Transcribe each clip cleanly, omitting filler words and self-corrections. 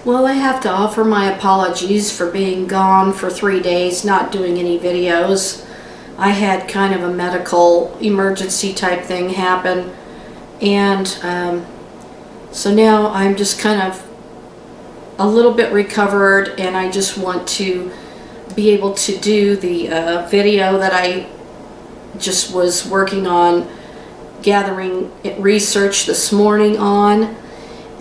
Well, I have to offer my apologies for being gone for 3 days, not doing any videos. I had kind of a medical emergency type thing happen, and so now I'm just kind of a little bit recovered, and I just want to be able to do the video that I just was working on gathering research this morning on.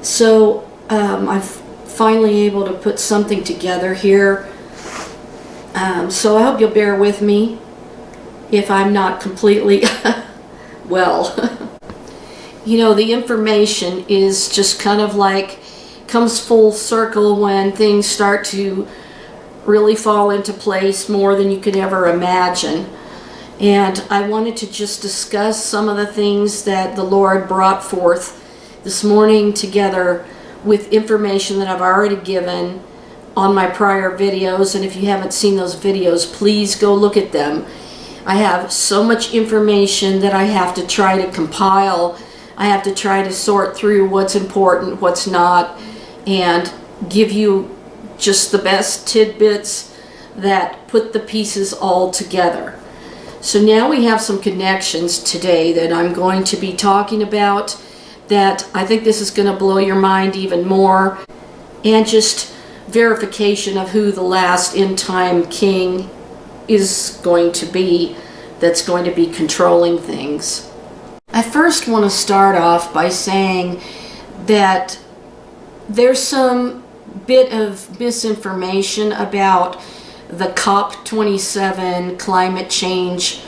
So I'm finally able to put something together here. So I hope you'll bear with me if I'm not completely well. You know, the information is just kind of like comes full circle when things start to really fall into place more than you could ever imagine. And I wanted to just discuss some of the things that the Lord brought forth this morning together with information that I've already given on my prior videos. And if you haven't seen those videos, please go look at them. I have so much information that I have to try to compile. I have to try to sort through what's important, what's not, and give you just the best tidbits that put the pieces all together. So now we have some connections today that I'm going to be talking about that I think this is going to blow your mind even more, and just verification of who the last end time king is going to be that's going to be controlling things. I first want to start off by saying that there's some bit of misinformation about the COP27 climate change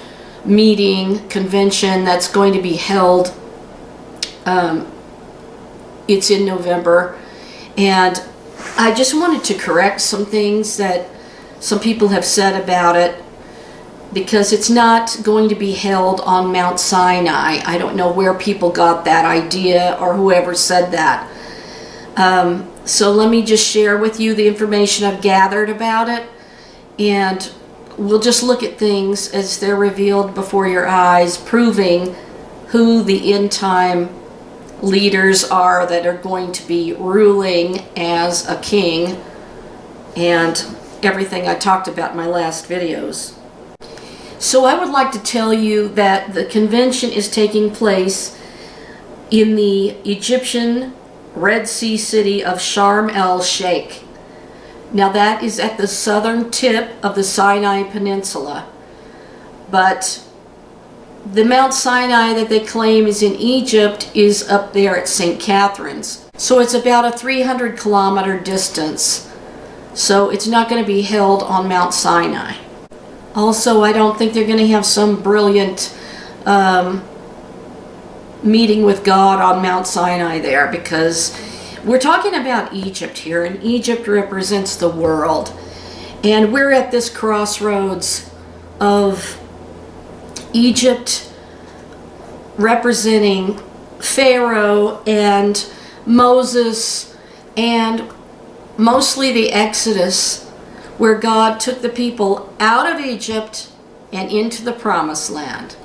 meeting convention that's going to be held. It's in November, and I just wanted to correct some things that some people have said about it, because it's not going to be held on Mount Sinai. I don't know where people got that idea or whoever said that. So let me just share with you the information I've gathered about it, and we'll just look at things as they're revealed before your eyes, proving who the end time leaders are that are going to be ruling as a king, and everything I talked about in my last videos. So I would like to tell you that the convention is taking place in the Egyptian Red Sea city of Sharm El Sheikh. Now that is at the southern tip of the Sinai Peninsula, but the Mount Sinai that they claim is in Egypt is up there at St. Catherine's. So it's about a 300-kilometer distance. So it's not going to be held on Mount Sinai. Also, I don't think they're going to have some brilliant meeting with God on Mount Sinai there, because we're talking about Egypt here, and Egypt represents the world. And we're at this crossroads of Egypt representing Pharaoh and Moses, and mostly the Exodus, where God took the people out of Egypt and into the Promised Land.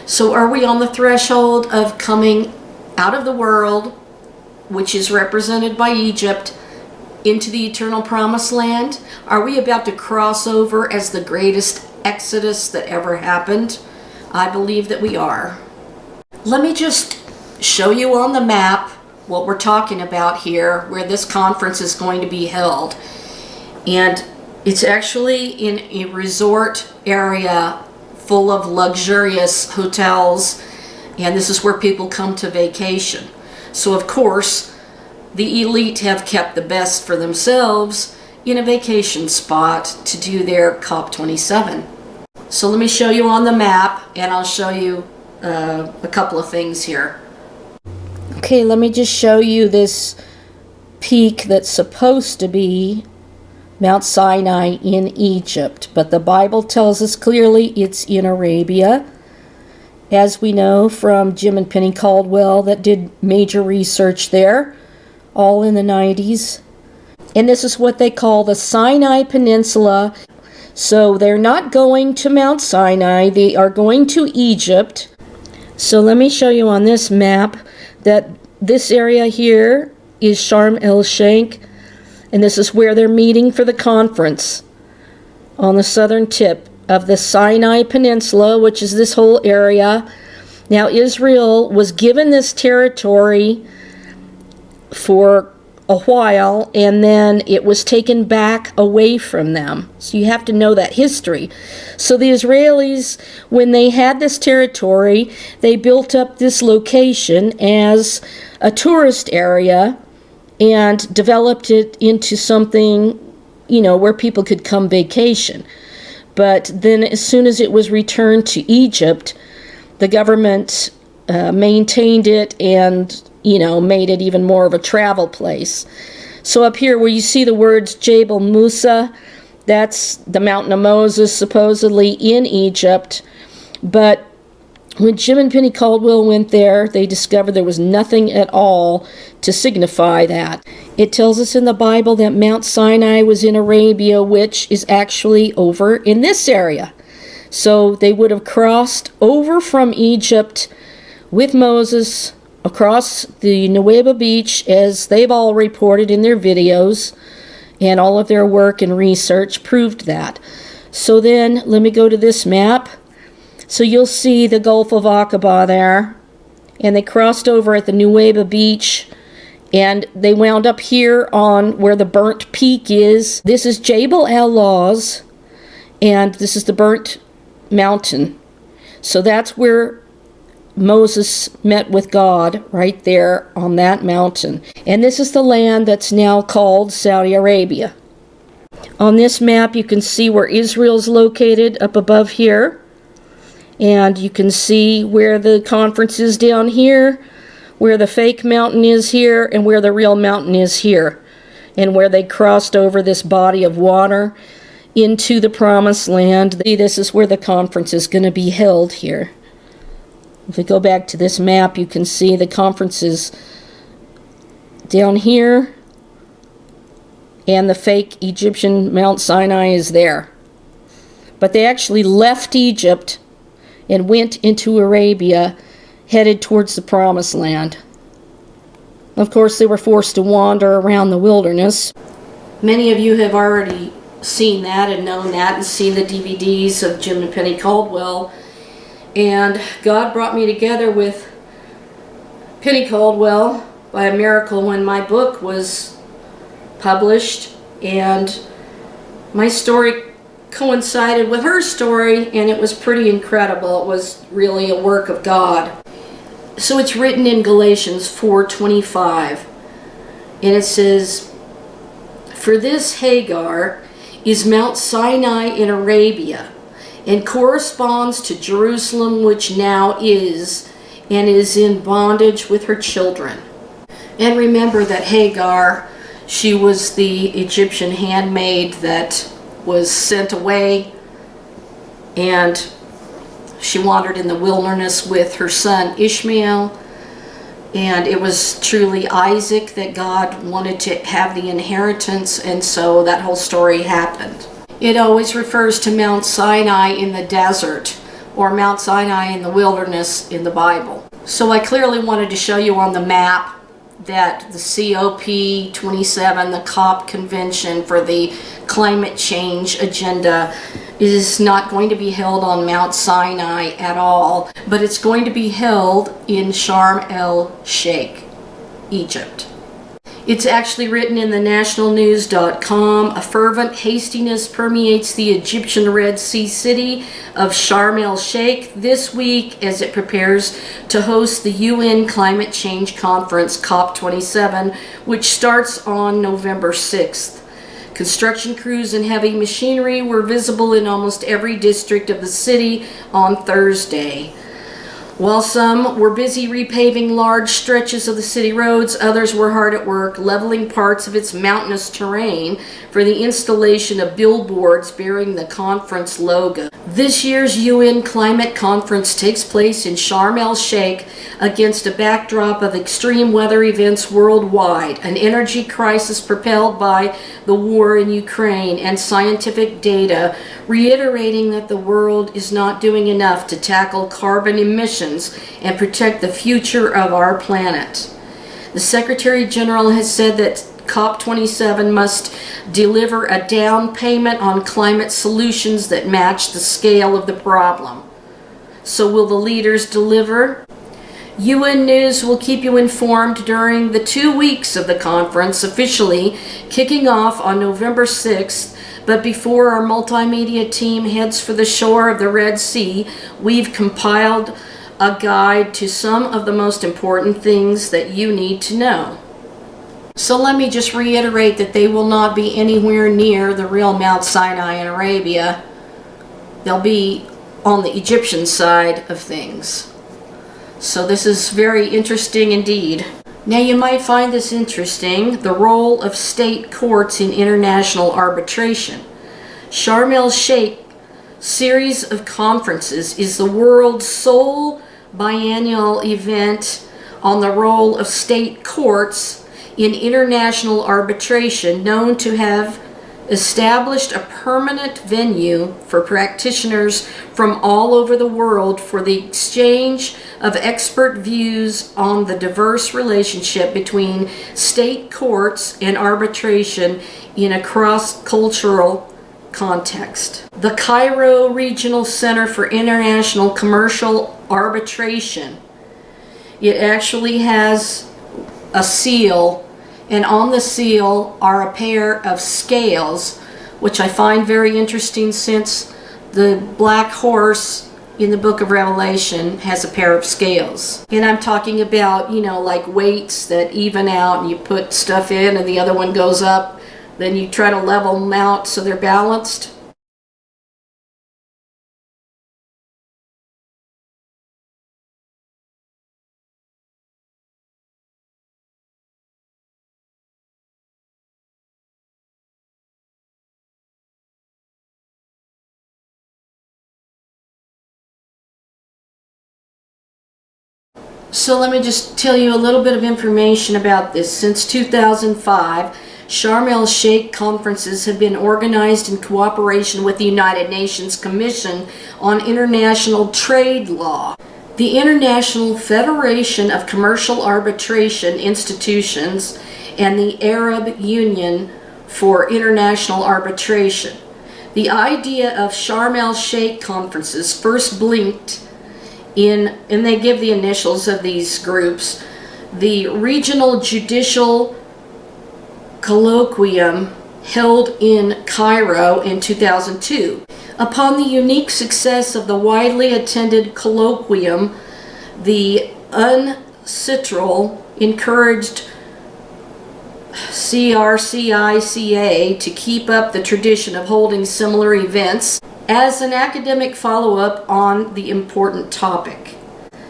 So are we on the threshold of coming out of the world, which is represented by Egypt, into the eternal Promised Land? Are we about to cross over as the greatest Exodus that ever happened? I believe that we are. Let me just show you on the map what we're talking about here, where this conference is going to be held. And it's actually in a resort area full of luxurious hotels, and this is where people come to vacation. So of course, the elite have kept the best for themselves in a vacation spot to do their COP27. So let me show you on the map, and I'll show you a couple of things here. Okay, let me just show you this peak that's supposed to be Mount Sinai in Egypt, but the Bible tells us clearly it's in Arabia, as we know from Jim and Penny Caldwell that did major research there, all in the 90s. And this is what they call the Sinai Peninsula. So they're not going to Mount Sinai, they are going to Egypt. So let me show you on this map that this area here is Sharm El Sheikh. And this is where they're meeting for the conference on the southern tip of the Sinai Peninsula, which is this whole area. Now, Israel was given this territory for a while, and then it was taken back away from them. So you have to know that history. So the Israelis, when they had this territory, they built up this location as a tourist area and developed it into something, where people could come vacation. But then as soon as it was returned to Egypt, the government maintained it and made it even more of a travel place. So up here where you see the words Jabal Musa, that's the Mountain of Moses, supposedly in Egypt. But when Jim and Penny Caldwell went there, they discovered there was nothing at all to signify that. It tells us in the Bible that Mount Sinai was in Arabia, which is actually over in this area. So they would have crossed over from Egypt with Moses across the Nuweiba Beach, as they've all reported in their videos, and all of their work and research proved that. So then, let me go to this map. So you'll see the Gulf of Aqaba there, and they crossed over at the Nuweiba Beach, and they wound up here on where the Burnt Peak is. This is Jabal al-Lawz, and this is the Burnt Mountain. So that's where Moses met with God, right there on that mountain. And this is the land that's now called Saudi Arabia. On this map you can see where Israel's located up above here. And you can see where the conference is down here, where the fake mountain is here, and where the real mountain is here. And where they crossed over this body of water into the promised land. This is where the conference is going to be held here. If we go back to this map, you can see the conferences down here, and the fake Egyptian Mount Sinai is there. But they actually left Egypt and went into Arabia, headed towards the Promised Land. Of course, they were forced to wander around the wilderness. Many of you have already seen that and known that and seen the DVDs of Jim and Penny Caldwell. And God brought me together with Penny Caldwell by a miracle when my book was published, and my story coincided with her story, and it was pretty incredible. It was really a work of God. So it's written in Galatians 4:25, and it says, "For this Hagar is Mount Sinai in Arabia, and corresponds to Jerusalem, which now is, and is in bondage with her children." And remember that Hagar, she was the Egyptian handmaid that was sent away, and she wandered in the wilderness with her son Ishmael, and it was truly Isaac that God wanted to have the inheritance, and so that whole story happened. It always refers to Mount Sinai in the desert, or Mount Sinai in the wilderness in the Bible. So I clearly wanted to show you on the map that the COP27, the COP convention for the climate change agenda, is not going to be held on Mount Sinai at all, but it's going to be held in Sharm El Sheikh, Egypt. It's actually written in the nationalnews.com. A fervent hastiness permeates the Egyptian Red Sea city of Sharm El Sheikh this week as it prepares to host the UN Climate Change Conference, COP27, which starts on November 6th. Construction crews and heavy machinery were visible in almost every district of the city on Thursday. While some were busy repaving large stretches of the city roads, others were hard at work leveling parts of its mountainous terrain for the installation of billboards bearing the conference logo. This year's UN Climate Conference takes place in Sharm El Sheikh against a backdrop of extreme weather events worldwide, an energy crisis propelled by the war in Ukraine, and scientific data reiterating that the world is not doing enough to tackle carbon emissions and protect the future of our planet. The Secretary General has said that COP27 must deliver a down payment on climate solutions that match the scale of the problem. So will the leaders deliver? UN News will keep you informed during the 2 weeks of the conference, officially kicking off on November 6th. But before our multimedia team heads for the shore of the Red Sea, we've compiled a guide to some of the most important things that you need to know. So let me just reiterate that they will not be anywhere near the real Mount Sinai in Arabia. They'll be on the Egyptian side of things. So this is very interesting indeed. Now you might find this interesting, the role of state courts in international arbitration. Sharm El Sheikh series of conferences is the world's sole biennial event on the role of state courts in international arbitration, known to have established a permanent venue for practitioners from all over the world for the exchange of expert views on the diverse relationship between state courts and arbitration in a cross-cultural context. The Cairo Regional Center for International Commercial Arbitration, it actually has a seal, and on the seal are a pair of scales, which I find very interesting since the black horse in the book of Revelation has a pair of scales. And I'm talking about, like weights that even out, and you put stuff in and the other one goes up, then you try to level them out so they're balanced. So let me just tell you a little bit of information about this. Since 2005, Sharm El Sheikh conferences have been organized in cooperation with the United Nations Commission on International Trade Law, the International Federation of Commercial Arbitration Institutions, and the Arab Union for International Arbitration. The idea of Sharm El Sheikh conferences first blinked in, and they give the initials of these groups, the Regional Judicial Colloquium held in Cairo in 2002. Upon the unique success of the widely attended colloquium, the UNCITRAL encouraged CRCICA to keep up the tradition of holding similar events as an academic follow-up on the important topic.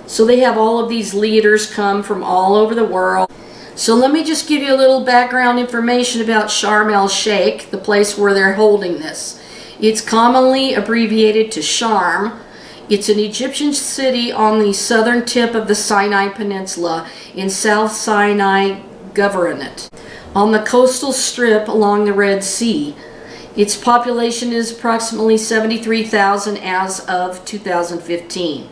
So they have all of these leaders come from all over the world. So let me just give you a little background information about Sharm El Sheikh, the place where they're holding this. It's commonly abbreviated to Sharm. It's an Egyptian city on the southern tip of the Sinai Peninsula in South Sinai Governorate, on the coastal strip along the Red Sea. Its population is approximately 73,000 as of 2015.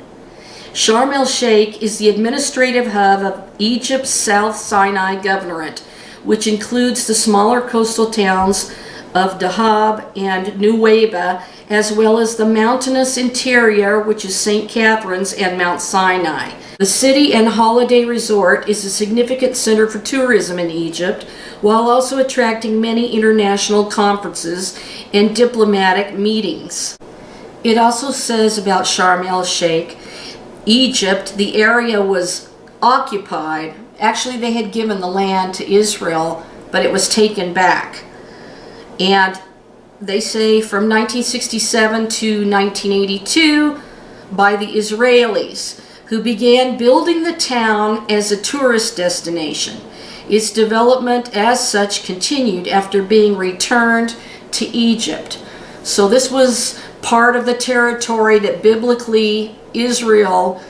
Sharm El Sheikh is the administrative hub of Egypt's South Sinai Governorate, which includes the smaller coastal towns of Dahab and Nuweiba, as well as the mountainous interior, which is St. Catherine's and Mount Sinai. The city and holiday resort is a significant center for tourism in Egypt, while also attracting many international conferences and diplomatic meetings. It also says about Sharm El Sheikh, Egypt, the area was occupied. Actually, they had given the land to Israel, but it was taken back. And they say from 1967 to 1982 by the Israelis, who began building the town as a tourist destination. Its development as such continued after being returned to Egypt. So this was part of the territory that biblically Israel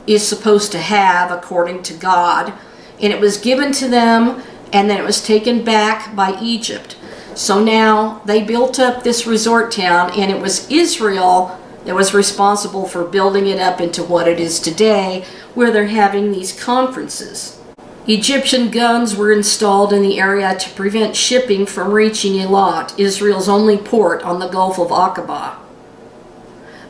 is supposed to have according to God, and it was given to them and then it was taken back by Egypt. So now they built up this resort town, and it was Israel that was responsible for building it up into what it is today, where they're having these conferences. Egyptian guns were installed in the area to prevent shipping from reaching Eilat, Israel's only port on the Gulf of Aqaba.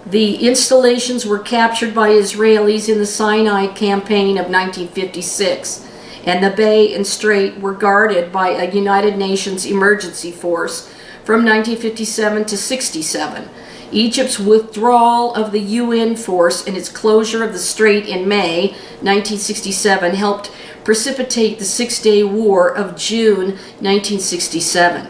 The installations were captured by Israelis in the Sinai campaign of 1956, and the bay and strait were guarded by a United Nations emergency force from 1957 to 67. Egypt's withdrawal of the UN force and its closure of the strait in May 1967 helped precipitate the Six-Day War of June 1967.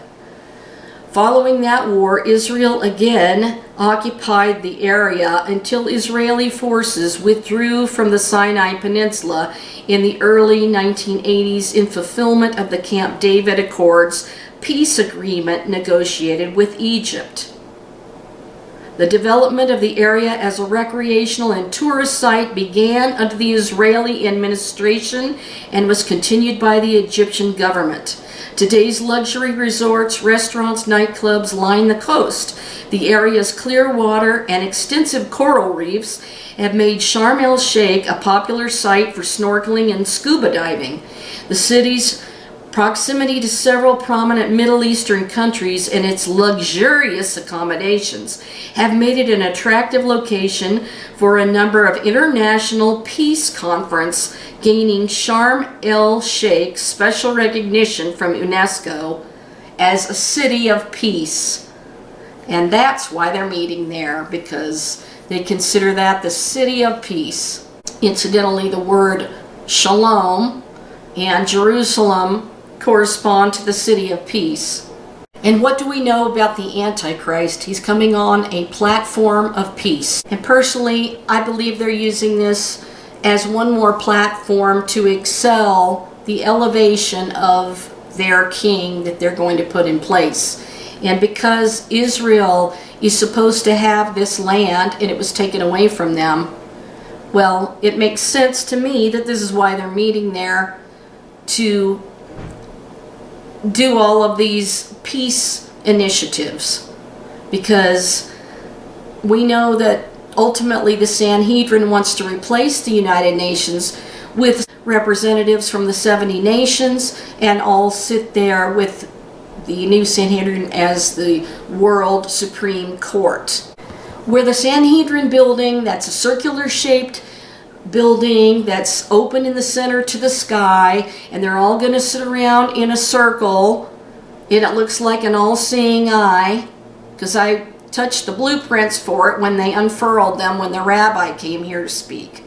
Following that war, Israel again occupied the area until Israeli forces withdrew from the Sinai Peninsula in the early 1980s in fulfillment of the Camp David Accords peace agreement negotiated with Egypt. The development of the area as a recreational and tourist site began under the Israeli administration and was continued by the Egyptian government. Today's luxury resorts, restaurants, nightclubs line the coast. The area's clear water and extensive coral reefs have made Sharm El Sheikh a popular site for snorkeling and scuba diving. The city's proximity to several prominent Middle Eastern countries and its luxurious accommodations have made it an attractive location for a number of international peace conferences, gaining Sharm El Sheikh special recognition from UNESCO as a city of peace. And that's why they're meeting there, because they consider that the city of peace. Incidentally, the word shalom and Jerusalem correspond to the city of peace. And what do we know about the Antichrist? He's coming on a platform of peace. And personally, I believe they're using this as one more platform to excel the elevation of their king that they're going to put in place. And because Israel is supposed to have this land and it was taken away from them, well, it makes sense to me that this is why they're meeting there, to do all of these peace initiatives, because we know that ultimately the Sanhedrin wants to replace the United Nations with representatives from the 70 nations and all sit there with the new Sanhedrin as the World Supreme Court. Where the Sanhedrin building, that's a circular shaped building that's open in the center to the sky, and they're all going to sit around in a circle, and it looks like an all-seeing eye, because I touched the blueprints for it when they unfurled them when the rabbi came here to speak,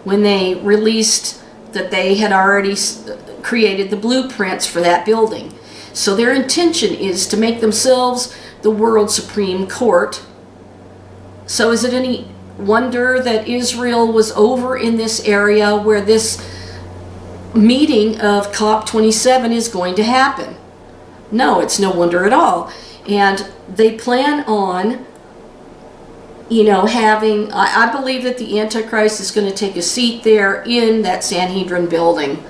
when they released that they had already created the blueprints for that building. So their intention is to make themselves the World Supreme Court. So is it any wonder that Israel was over in this area where this meeting of COP27 is going to happen? No, it's no wonder at all. And they plan on, having, I believe that the Antichrist is going to take a seat there in that Sanhedrin building.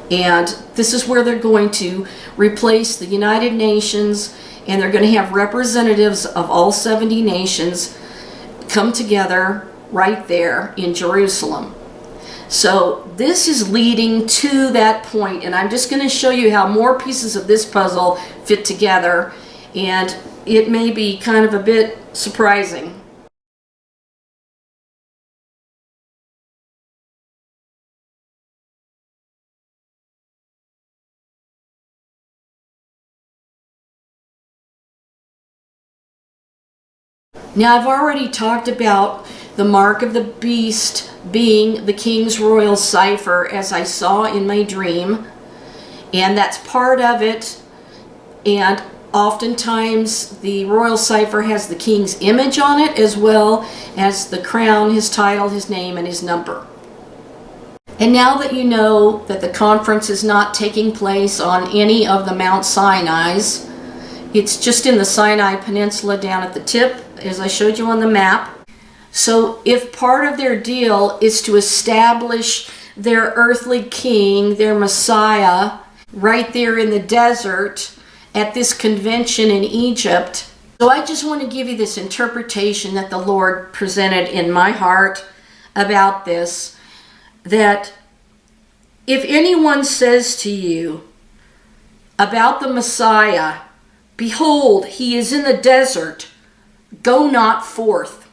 And this is where they're going to replace the United Nations, and they're going to have representatives of all 70 nations come together right there in Jerusalem. So this is leading to that point, and I'm just going to show you how more pieces of this puzzle fit together, and it may be kind of a bit surprising. Now, I've already talked about the mark of the beast being the king's royal cipher, as I saw in my dream, and that's part of it. And oftentimes the royal cipher has the king's image on it, as well as the crown, his title, his name, and his number. And now that you know that the conference is not taking place on any of the Mount Sinai's, it's just in the Sinai Peninsula down at the tip, as I showed you on the map. So if part of their deal is to establish their earthly king, their Messiah, right there in the desert at this convention in Egypt, so I just want to give you this interpretation that the Lord presented in my heart about this, that if anyone says to you about the Messiah, behold, he is in the desert, go not forth.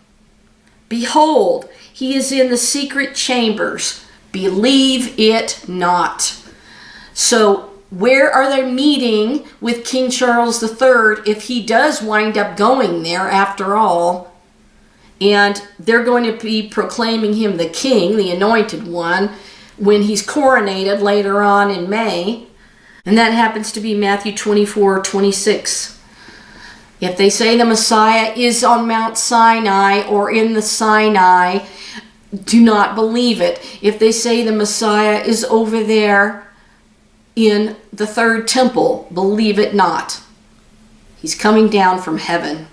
Behold, he is in the secret chambers, believe it not. So where are they meeting with King Charles III if he does wind up going there after all? And they're going to be proclaiming him the king, the anointed one, when he's coronated later on in May. And that happens to be Matthew 24:26. If they say the Messiah is on Mount Sinai or in the Sinai, do not believe it. If they say the Messiah is over there in the third temple, believe it not. He's coming down from heaven.